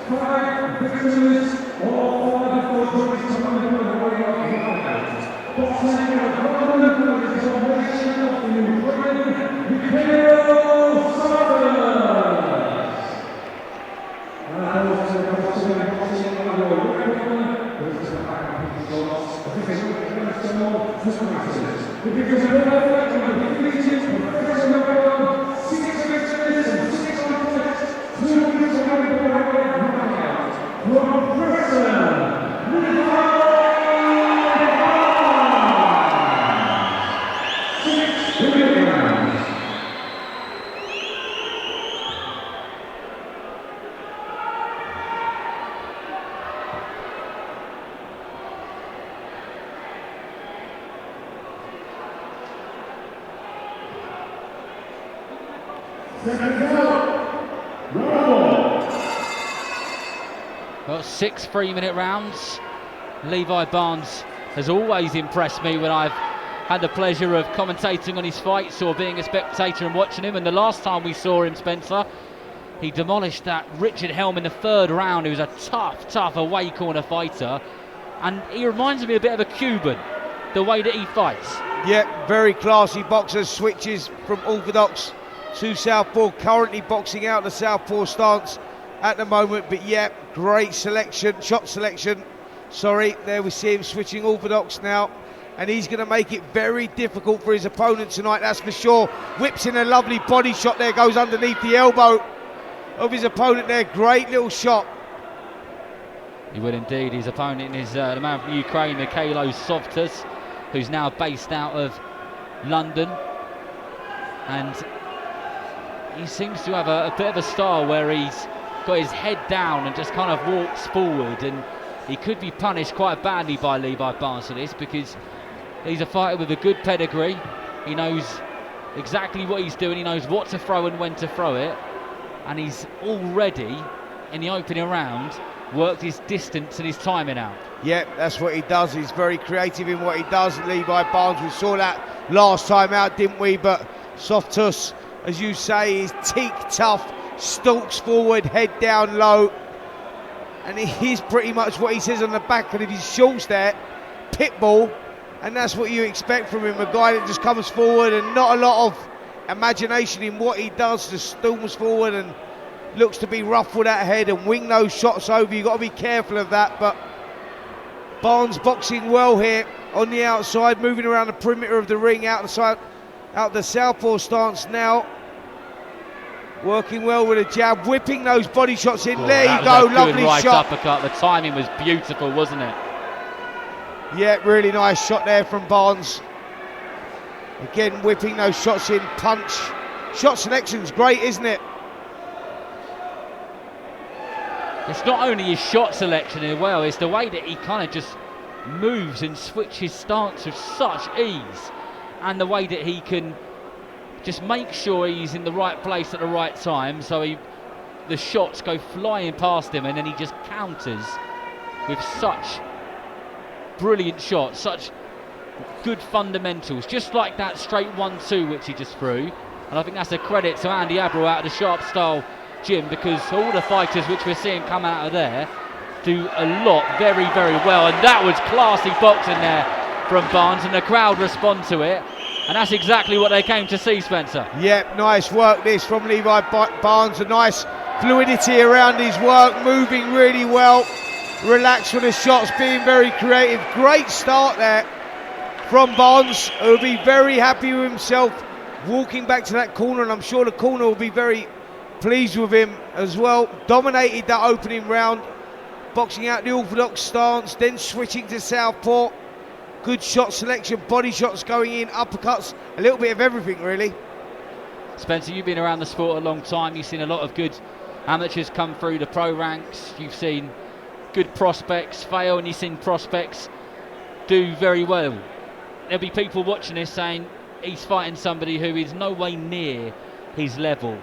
5 victories, all 5 victories coming from the way of boxing and opponent with the salvation of the Ukraine, MYKHAILO SOVTUS. And also the boxing and the record, there's the back of his shots, the biggest the biggest professional record, 6 victories and 6 conflicts, 2 weeks away from the knockout. From Preston, Levi! 6 kilograms. Got 6 3-minute rounds. Levi Barnes has always impressed me when I've had the pleasure of commentating on his fights or being a spectator and watching him. And the last time we saw him, Spencer, he demolished that Richard Helm in the 3rd round. He was a tough away corner fighter. And he reminds me a bit of a Cuban, the way that he fights. Yeah, very classy boxer, switches from orthodox to southpaw, currently boxing out the southpaw stance at the moment, but yeah, great selection, shot selection. Sorry, there we see him switching orthodox now, and he's going to make it very difficult for his opponent tonight, that's for sure. Whips in a lovely body shot there, goes underneath the elbow of his opponent there, great little shot. He will indeed. His opponent is the man from Ukraine, MYKHAILO SOVTUS, who's now based out of London, and he seems to have a bit of a style where he's got his head down and just kind of walks forward, and he could be punished quite badly by Levi Barnes for this, because he's a fighter with a good pedigree. He knows exactly what he's doing, he knows what to throw and when to throw it, and he's already in the opening round worked his distance and his timing out. Yeah, that's what he does. He's very creative in what he does, Levi Barnes. We saw that last time out, didn't we? But SOVTUS, as you say, is teak tough, stalks forward, head down low, and he is pretty much what he says on the back of his shorts there, pitbull, and that's what you expect from him, a guy that just comes forward and not a lot of imagination in what he does, just storms forward and looks to be rough with that head and wing those shots over. You've got to be careful of that, but Barnes boxing well here on the outside, moving around the perimeter of the ring, out the southpaw stance now. Working well with a jab, whipping those body shots in. There you go, lovely right shot. Uppercut. The timing was beautiful, wasn't it? Yeah, really nice shot there from Barnes. Again, whipping those shots in, punch. Shot selection's great, isn't it? It's not only his shot selection as well, it's the way that he kind of just moves and switches stance with such ease, and the way that he can just make sure he's in the right place at the right time, so the shots go flying past him, and then he just counters with such brilliant shots, such good fundamentals, just like that straight 1-2 which he just threw. And I think that's a credit to Andy Abreu out of the Sharp Style gym, because all the fighters which we're seeing come out of there do a lot very well, and that was classy boxing there from Barnes, and the crowd respond to it, and that's exactly what they came to see, Spencer. Yep, nice work this from Levi Barnes, a nice fluidity around his work, moving really well, relaxed with the shots, being very creative. Great start there from Barnes, who'll be very happy with himself walking back to that corner, and I'm sure the corner will be very pleased with him as well. Dominated that opening round, boxing out the orthodox stance, then switching to southpaw. Good shot selection, body shots going in, uppercuts, a little bit of everything really. Spencer, you've been around the sport a long time. You've seen a lot of good amateurs come through the pro ranks. You've seen good prospects fail, and you've seen prospects do very well. There'll be people watching this saying he's fighting somebody who is no way near his level.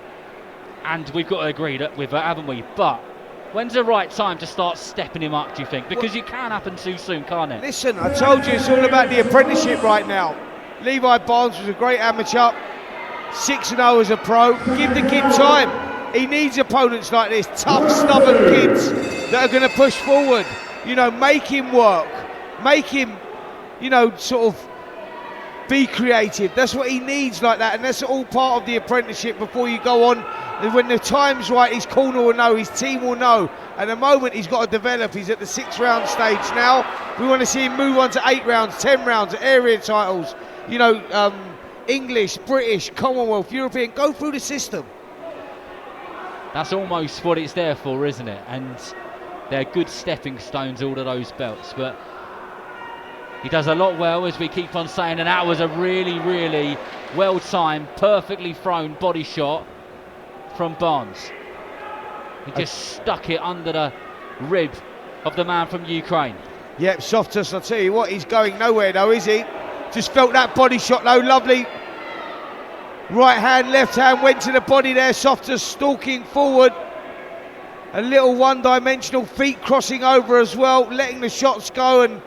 And we've got to agree with that, haven't we? But when's the right time to start stepping him up, do you think? Because it can happen too soon, can't it? Listen, I told you it's all about the apprenticeship right now. Levi Barnes was a great amateur, 6-0 as a pro. Give the kid time. He needs opponents like this, tough, stubborn kids that are going to push forward. You know, make him work, make him, you know, sort of be creative. That's what he needs like that, and that's all part of the apprenticeship before you go on. And when the time's right, his corner will know, his team will know. At the moment, he's got to develop. He's at the 6th round stage now. We want to see him move on to 8 rounds, 10 rounds, area titles, you know, English, British, Commonwealth, European, go through the system. That's almost what it's there for, isn't it? And they're good stepping stones, all of those belts, but he does a lot well, as we keep on saying, and that was a really, really well-timed, perfectly thrown body shot from Barnes. He just stuck it under the rib of the man from Ukraine. Yep, SOVTUS, I'll tell you what, he's going nowhere though, is he? Just felt that body shot though, lovely. Right hand, left hand, went to the body there, SOVTUS stalking forward. A little one-dimensional, feet crossing over as well, letting the shots go and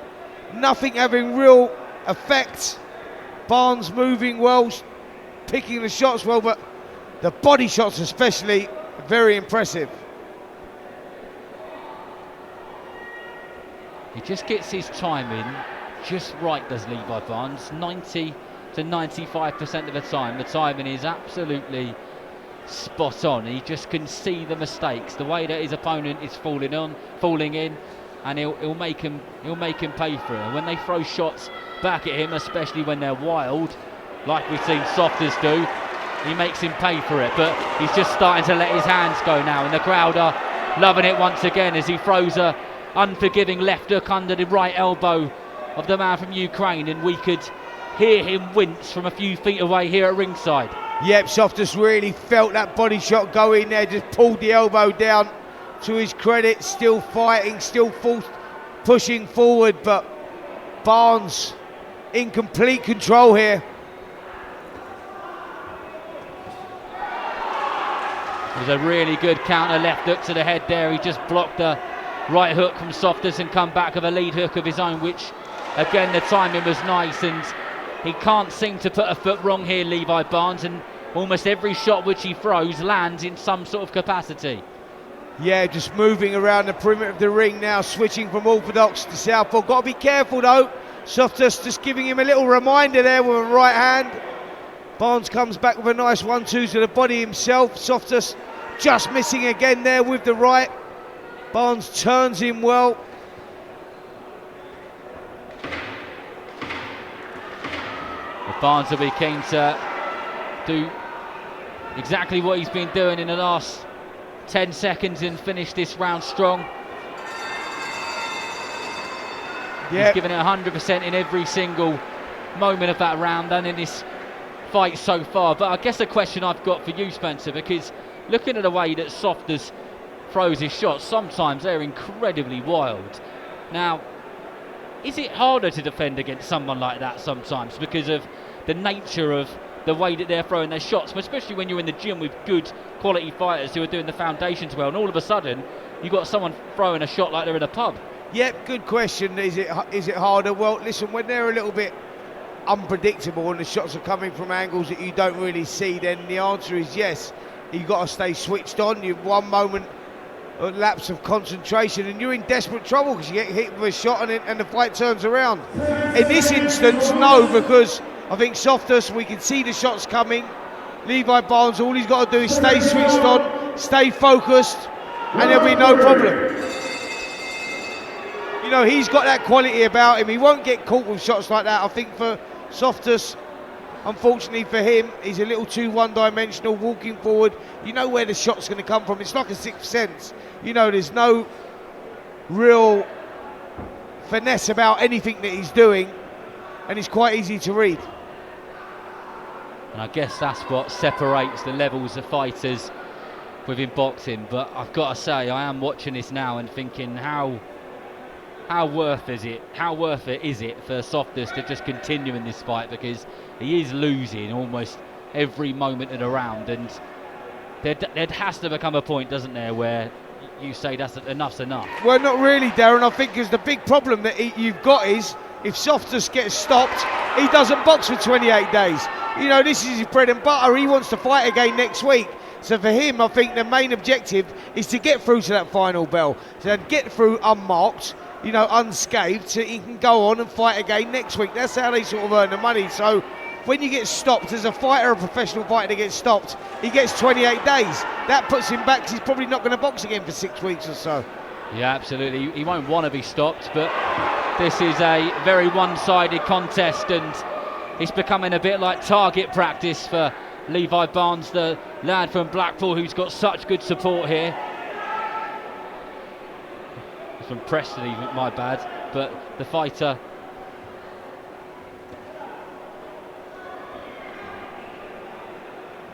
nothing having real effect. Barnes moving well, picking the shots well, but the body shots especially, very impressive. He just gets his timing just right, does Levi Barnes. 90 to 95% of the time, the timing is absolutely spot on. He just can see the mistakes, the way that his opponent is falling in, and he'll make him pay for it. And when they throw shots back at him, especially when they're wild, like we've seen SOVTUS do, he makes him pay for it. But he's just starting to let his hands go now, and the crowd are loving it once again as he throws a unforgiving left hook under the right elbow of the man from Ukraine, and we could hear him wince from a few feet away here at ringside. Yep, SOVTUS really felt that body shot go in there, just pulled the elbow down. To his credit, still fighting, still pushing forward, but Barnes in complete control here. It was a really good counter left hook to the head there. He just blocked the right hook from SOVTUS and come back with a lead hook of his own, which again the timing was nice, and he can't seem to put a foot wrong here, Levi Barnes, and almost every shot which he throws lands in some sort of capacity. Yeah, just moving around the perimeter of the ring now, switching from orthodox to southpaw. Got to be careful though. SOVTUS just giving him a little reminder there with a right hand. Barnes comes back with a nice 1-2 to the body himself. SOVTUS just missing again there with the right. Barnes turns him well. But Barnes will be keen to do exactly what he's been doing in the last 10 seconds and finish this round strong. Yep. He's given it 100% in every single moment of that round and in this fight so far. But I guess the question I've got for you, Spencer, because looking at the way that SOVTUS throws his shots, sometimes they're incredibly wild. Now, is it harder to defend against someone like that sometimes because of the nature of the way that they're throwing their shots, especially when you're in the gym with good quality fighters who are doing the foundations well, and all of a sudden you've got someone throwing a shot like they're in a pub? Yep, good question. Is it harder? Well, listen, when they're a little bit unpredictable and the shots are coming from angles that you don't really see, then the answer is yes. You've got to stay switched on. You've one moment, a lapse of concentration, and you're in desperate trouble because you get hit with a shot and the fight turns around. In this instance, no, because I think SOVTUS, we can see the shots coming. Levi Barnes, all he's got to do is stay switched on, stay focused, and there'll be no problem. You know, he's got that quality about him. He won't get caught with shots like that. I think for SOVTUS, unfortunately for him, he's a little too one-dimensional, walking forward. You know where the shot's going to come from. It's like a sixth sense. You know, there's no real finesse about anything that he's doing, and it's quite easy to read. And I guess that's what separates the levels of fighters within boxing. But I've got to say, I am watching this now and thinking how worth is it for SOVTUS to just continue in this fight, because he is losing almost every moment of the round, and there has to become a point, doesn't there, where you say enough's enough. Well, not really, Darren. I think because the big problem that you've got is if SOVTUS gets stopped, he doesn't box for 28 days. You know, this is his bread and butter. He wants to fight again next week. So for him, I think the main objective is to get through to that final bell, to get through unmarked, you know, unscathed, so he can go on and fight again next week. That's how they sort of earn the money. So when you get stopped as a fighter, a professional fighter that gets stopped, he gets 28 days. That puts him back because he's probably not going to box again for 6 weeks or so. Yeah, absolutely. He won't want to be stopped, but this is a very one-sided contest, and it's becoming a bit like target practice for Levi Barnes, the lad from Blackpool who's got such good support here. From Preston even, my bad, but the fighter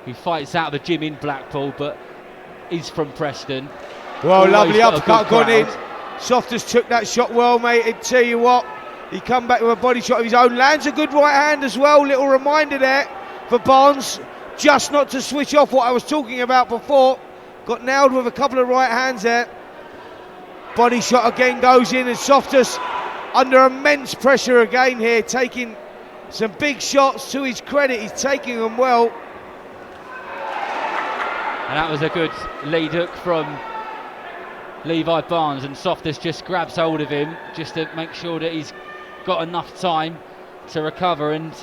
who fights out of the gym in Blackpool but is from Preston. Well, lovely got a uppercut good gone in. crowd. SOVTUS took that shot well, mate. I tell you what, he come back with a body shot of his own. Lands a good right hand as well. Little reminder there for Barnes, just not to switch off what I was talking about before. Got nailed with a couple of right hands there. Body shot again goes in, and SOVTUS under immense pressure again here, taking some big shots. To his credit, he's taking them well. And that was a good lead hook from Levi Barnes, and SOVTUS just grabs hold of him just to make sure that he's got enough time to recover and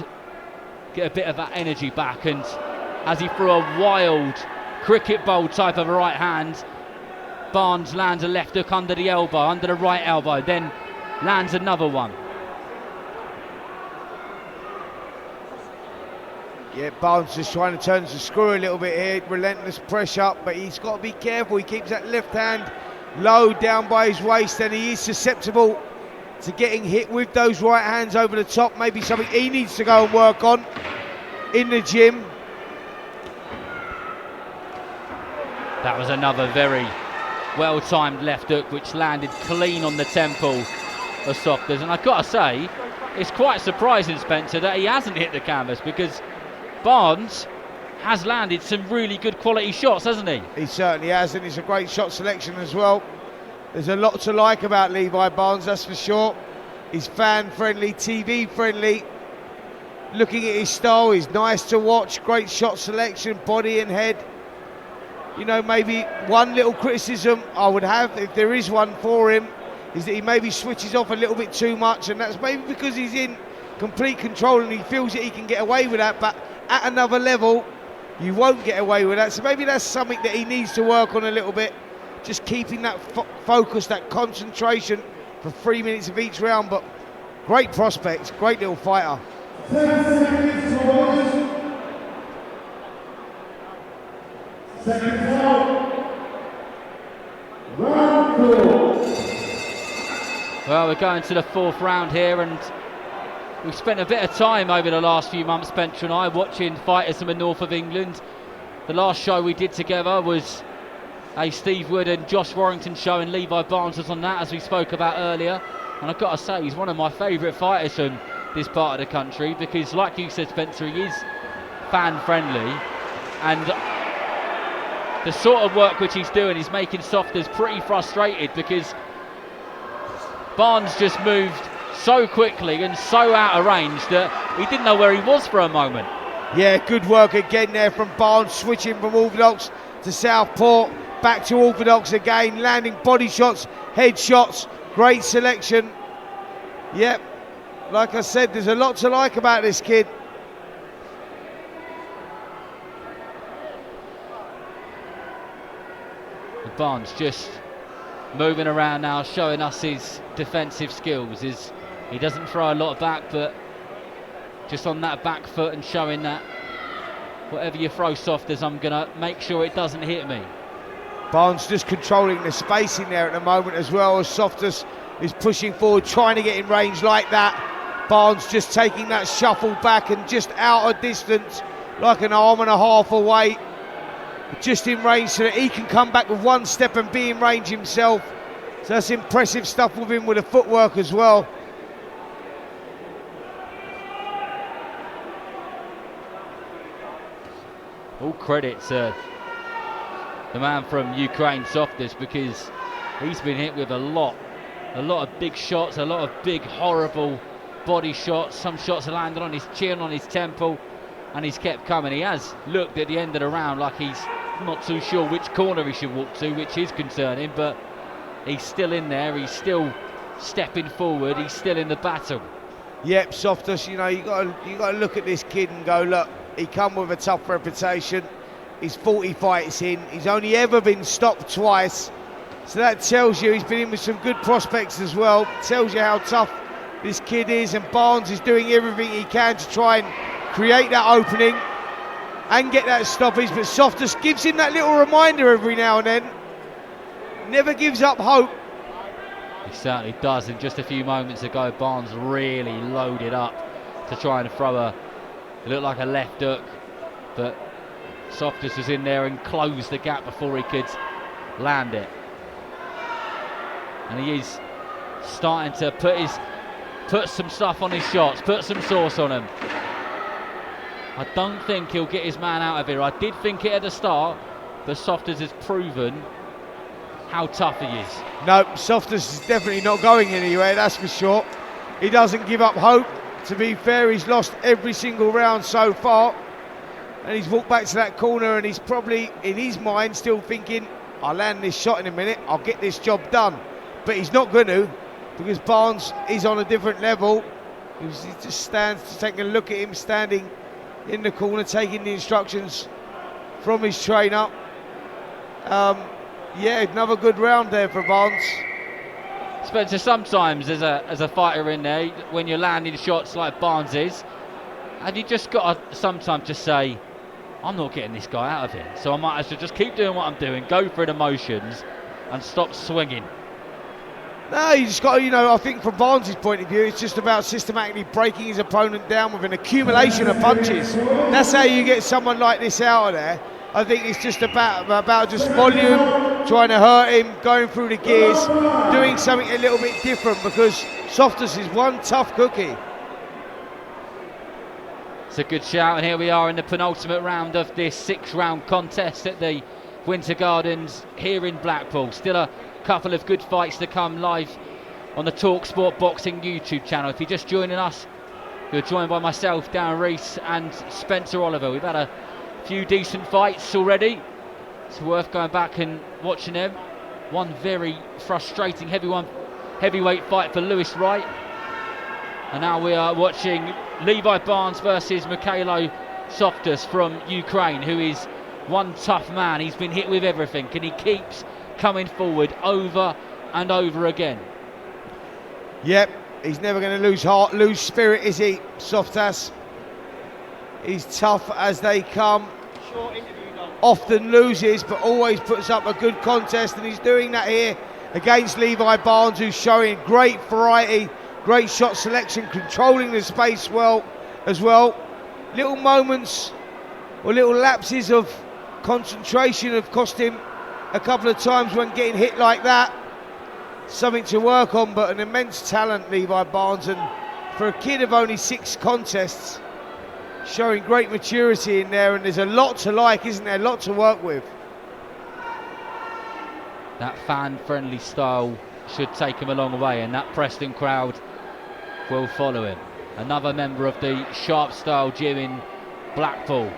get a bit of that energy back. And as he threw a wild cricket bowl type of a right hand, Barnes lands a left hook under the elbow, under the right elbow, then lands another one. Yeah, Barnes just trying to turn the screw a little bit here, relentless pressure, but he's got to be careful. He keeps that left hand low down by his waist, and he is susceptible to getting hit with those right hands over the top. Maybe something he needs to go and work on in the gym. That was another very well-timed left hook which landed clean on the temple of SOVTUS, and I've got to say, it's quite surprising, Spencer, that he hasn't hit the canvas, because Barnes has landed some really good quality shots, hasn't he? He certainly has, and it's a great shot selection as well. There's a lot to like about Levi Barnes, that's for sure. He's fan-friendly, TV-friendly. Looking at his style, he's nice to watch. Great shot selection, body and head. You know, maybe one little criticism I would have, if there is one for him, is that he maybe switches off a little bit too much, and that's maybe because he's in complete control and he feels that he can get away with that, but at another level, you won't get away with that. So maybe that's something that he needs to work on a little bit, just keeping that focus, that concentration for 3 minutes of each round. But great prospect, great little fighter. 10 seconds to watch. Second out. Round 4. Well, we're going to the fourth round here, and we've spent a bit of time over the last few months, Spencer and I, watching fighters from the north of England. The last show we did together was a Steve Wood and Josh Warrington show, and Levi Barnes was on that, as we spoke about earlier. And I've got to say, he's one of my favourite fighters from this part of the country, because like you said, Spencer, he is fan-friendly, and the sort of work which he's doing is making SOVTUS pretty frustrated, because Barnes just moved so quickly and so out of range that he didn't know where he was for a moment. Yeah, good work again there from Barnes, switching from orthodox to southpaw, back to orthodox again, landing body shots, head shots, great selection. Yep, like I said, there's a lot to like about this kid. Barnes just moving around now, showing us his defensive skills. He doesn't throw a lot back, but just on that back foot and showing that whatever you throw SOVTUS, I'm going to make sure it doesn't hit me. Barnes just controlling the spacing there at the moment as well, as SOVTUS is pushing forward, trying to get in range like that. Barnes just taking that shuffle back and just out of distance, like an arm and a half away, just in range so that he can come back with one step and be in range himself. So that's impressive stuff with him, with the footwork as well. All credit to the man from Ukraine, SOVTUS, because he's been hit with a lot of big shots, a lot of big horrible body shots. Some shots have landed on his chin, on his temple, and he's kept coming. He has looked at the end of the round like he's not too sure which corner he should walk to, which is concerning, but he's still in there, he's still stepping forward, he's still in the battle. Yep, SOVTUS, you know, you got to look at this kid and go, look, he come with a tough reputation. He's 40 fights in. He's only ever been stopped twice. So that tells you he's been in with some good prospects as well. Tells you how tough this kid is, and Barnes is doing everything he can to try and create that opening and get that stoppage. But SOVTUS gives him that little reminder every now and then. Never gives up hope. He certainly does. And just a few moments ago, Barnes really loaded up to try and throw it looked like a left hook, but SOVTUS was in there and closed the gap before he could land it. And he is starting to put some stuff on his shots, put some sauce on them. I don't think he'll get his man out of here. I did think it at the start, but SOVTUS has proven how tough he is. No, SOVTUS is definitely not going anywhere, that's for sure. He doesn't give up hope. To be fair, he's lost every single round so far, and he's walked back to that corner, and he's probably in his mind still thinking, I'll land this shot in a minute, I'll get this job done. But he's not going to, because Barnes is on a different level. He just stands, taking a look at him standing in the corner, taking the instructions from his trainer. Yeah, another good round there for Barnes. Spencer, sometimes as a fighter in there, when you're landing shots like Barnes is, have you just got to sometimes just say, I'm not getting this guy out of here, so I might as well just keep doing what I'm doing, go through the motions and stop swinging? No, you just got to, you know, I think from Barnes' point of view, it's just about systematically breaking his opponent down with an accumulation of punches. That's how you get someone like this out of there. I think it's just about just volume, trying to hurt him, going through the gears, doing something a little bit different, because SOVTUS is one tough cookie. It's a good shout, and here we are in the penultimate round of this 6-round contest at the Winter Gardens here in Blackpool. Still a couple of good fights to come live on the TalkSport Boxing YouTube channel. If you're just joining us, you're joined by myself, Darren Rees, and Spencer Oliver. We've had a few decent fights already. It's worth going back and watching them. One very frustrating heavyweight fight for Lewis Wright. And now we are watching Levi Barnes versus MYKHAILO SOVTUS from Ukraine, who is one tough man. He's been hit with everything, and he keeps coming forward over and over again. Yep, he's never going to lose heart, lose spirit, is he, SOVTUS? He's tough as they come. Often loses, but always puts up a good contest, and he's doing that here against Levi Barnes, who's showing great variety, great shot selection, controlling the space well as well. Little moments or little lapses of concentration have cost him a couple of times when getting hit like that. Something to work on, but an immense talent, Levi Barnes, and for a kid of only 6 contests, showing great maturity in there, and there's a lot to like, isn't there? A lot to work with. That fan-friendly style should take him a long way, and that Preston crowd will follow him. Another member of the Sharp Style gym in Blackpool,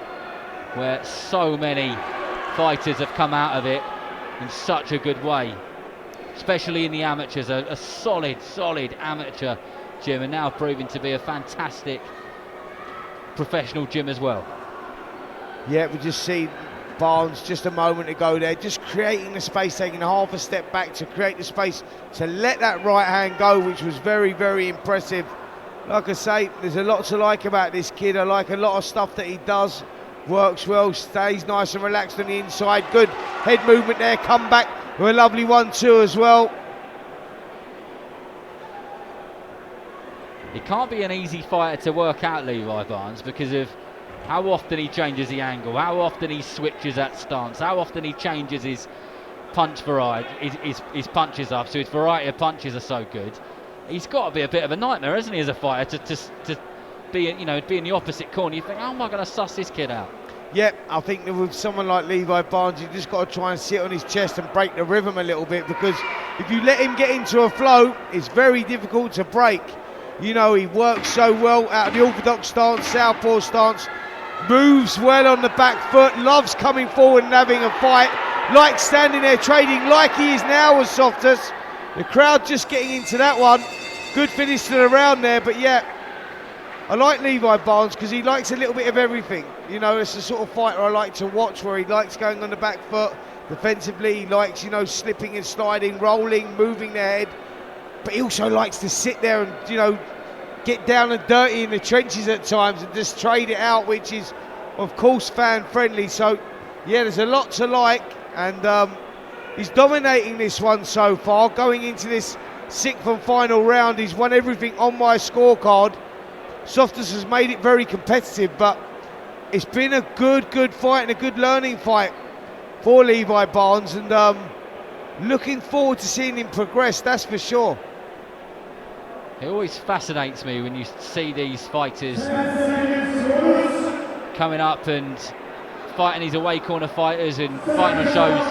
where so many fighters have come out of it in such a good way, especially in the amateurs. A solid amateur gym, and now proving to be a fantastic professional gym as well. Yeah, we just see Barnes just a moment ago there, just creating the space, taking half a step back to create the space to let that right hand go, which was very, very impressive. Like I say, there's a lot to like about this kid. I like a lot of stuff that he does. Works well, stays nice and relaxed on the inside. Good head movement there, come back with a lovely 1-2 as well. It can't be an easy fighter to work out, Levi Barnes, because of how often he changes the angle, how often he switches that stance, how often he changes his punch variety, his punches up, so his variety of punches are so good. He's got to be a bit of a nightmare, hasn't he, as a fighter, to be, you know, be in the opposite corner. You think, how am I going to suss this kid out? Yep, I think that with someone like Levi Barnes, you just got to try and sit on his chest and break the rhythm a little bit, because if you let him get into a flow, it's very difficult to break. You know, he works so well out of the orthodox stance, southpaw stance, moves well on the back foot, loves coming forward and having a fight, likes standing there trading like he is now with SOVTUS. The crowd just getting into that one. Good finish to the round there, but yeah, I like Levi Barnes because he likes a little bit of everything. You know, it's the sort of fighter I like to watch, where he likes going on the back foot. Defensively, he likes, you know, slipping and sliding, rolling, moving their head. But he also likes to sit there and, you know, get down and dirty in the trenches at times and just trade it out, which is, of course, fan-friendly. So, yeah, there's a lot to like, and he's dominating this one so far. Going into this 6th and final round, he's won everything on my scorecard. SOVTUS has made it very competitive, but it's been a good fight and a good learning fight for Levi Barnes, and looking forward to seeing him progress, that's for sure. It always fascinates me when you see these fighters coming up and fighting these away corner fighters and fighting on shows.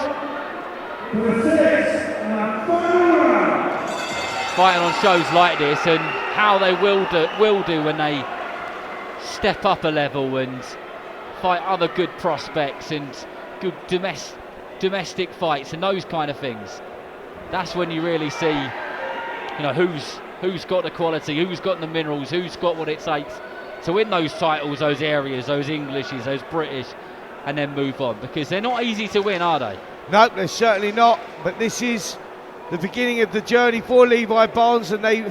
Fighting on shows like this, and how they will do when they step up a level and fight other good prospects and good domestic fights and those kind of things. That's when you really see, you know, who's got the quality, who's got the minerals, who's got what it takes to win those titles, those areas, those Englishes, those British, and then move on, because they're not easy to win, are they? No, they're certainly not, but this is the beginning of the journey for Levi Barnes, and they're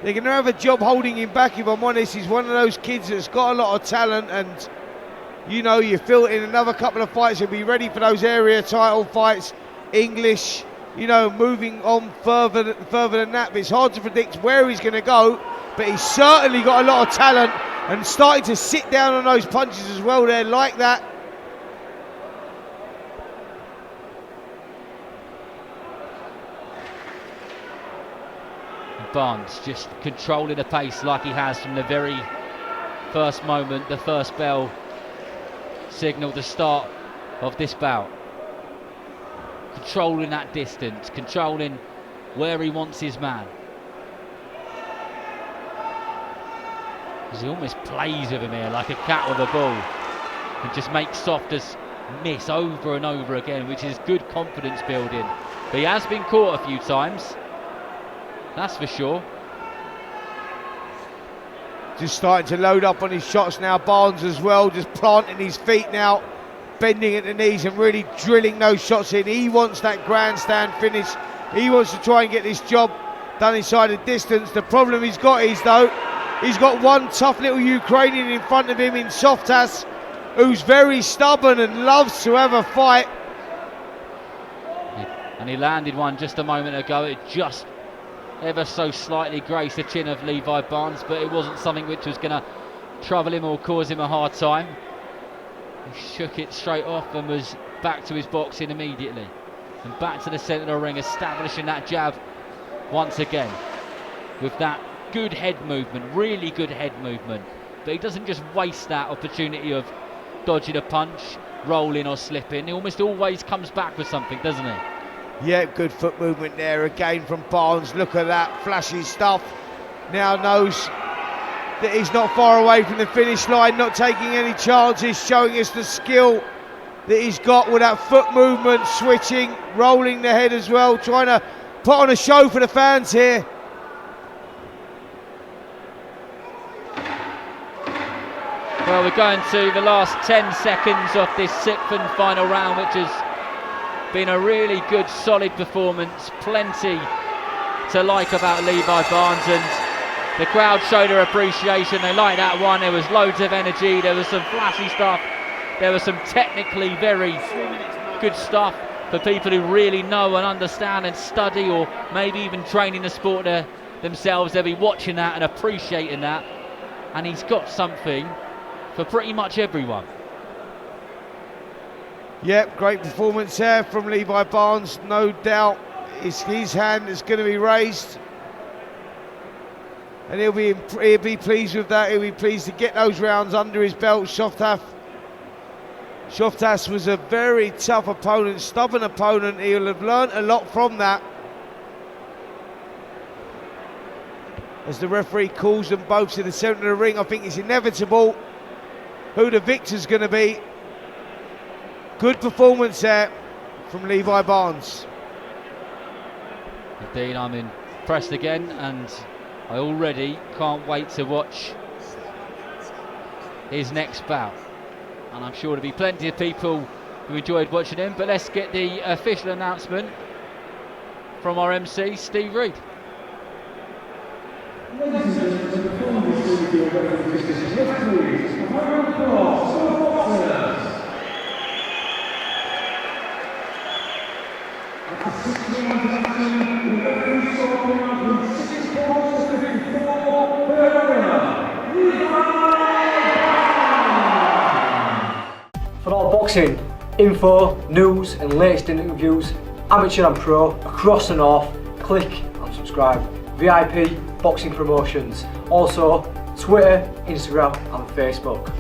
going to have a job holding him back, if I'm honest. He's one of those kids that's got a lot of talent, and you know, you feel in another couple of fights he'll be ready for those area title fights, English, you know, moving on further than that. But it's hard to predict where he's going to go, but he's certainly got a lot of talent and starting to sit down on those punches as well there, like that. Barnes just controlling the pace like he has from the very first moment, the first bell signaled the start of this bout. Controlling that distance, controlling where he wants his man. He almost plays with him here like a cat with a ball, and just makes SOVTUS miss over and over again, which is good confidence building. But he has been caught a few times, that's for sure. Just starting to load up on his shots now, Barnes as well, just planting his feet now, bending at the knees and really drilling those shots in. He wants that grandstand finish. He wants to try and get this job done inside the distance. The problem he's got is, though, he's got one tough little Ukrainian in front of him in SOVTUS, who's very stubborn and loves to have a fight. And he landed one just a moment ago. It just ever so slightly grazed the chin of Levi Barnes, but it wasn't something which was going to trouble him or cause him a hard time. He shook it straight off and was back to his boxing immediately. And back to the centre of the ring, establishing that jab once again. With that good head movement, really good head movement. But he doesn't just waste that opportunity of dodging a punch, rolling or slipping. He almost always comes back with something, doesn't he? Yeah, good foot movement there again from Barnes. Look at that, flashy stuff. Now knows that he's not far away from the finish line, not taking any chances, showing us the skill that he's got with that foot movement, switching, rolling the head as well, trying to put on a show for the fans here. Well, we're going to the last 10 seconds of this 6th and final round, which has been a really good, solid performance. Plenty to like about Levi Barnes, and the crowd showed their appreciation. They liked that one. There was loads of energy. There was some flashy stuff. There was some technically very good stuff for people who really know and understand and study, or maybe even training the sport themselves. They'll be watching that and appreciating that. And he's got something for pretty much everyone. Yep, great performance there from Levi Barnes. No doubt it's his hand that's going to be raised, and he'll be pleased with that. He'll be pleased to get those rounds under his belt. SOVTUS was a very tough opponent, stubborn opponent. He'll have learnt a lot from that. As the referee calls them both to the centre of the ring, I think it's inevitable who the victor's going to be. Good performance there from Levi Barnes. Indeed, I'm impressed again, and I already can't wait to watch his next bout. And I'm sure there'll be plenty of people who enjoyed watching him. But let's get the official announcement from our MC, Steve Reed. Ladies and gentlemen, performing this video referee is referees from around the world, SOVTUS. After 6 rounds of action, the referee starting out with 6 points to 54 for the winner, Levi. For all boxing info, news and latest interviews, amateur and pro, across the north, click and subscribe. VIP Boxing Promotions. Also Twitter, Instagram and Facebook.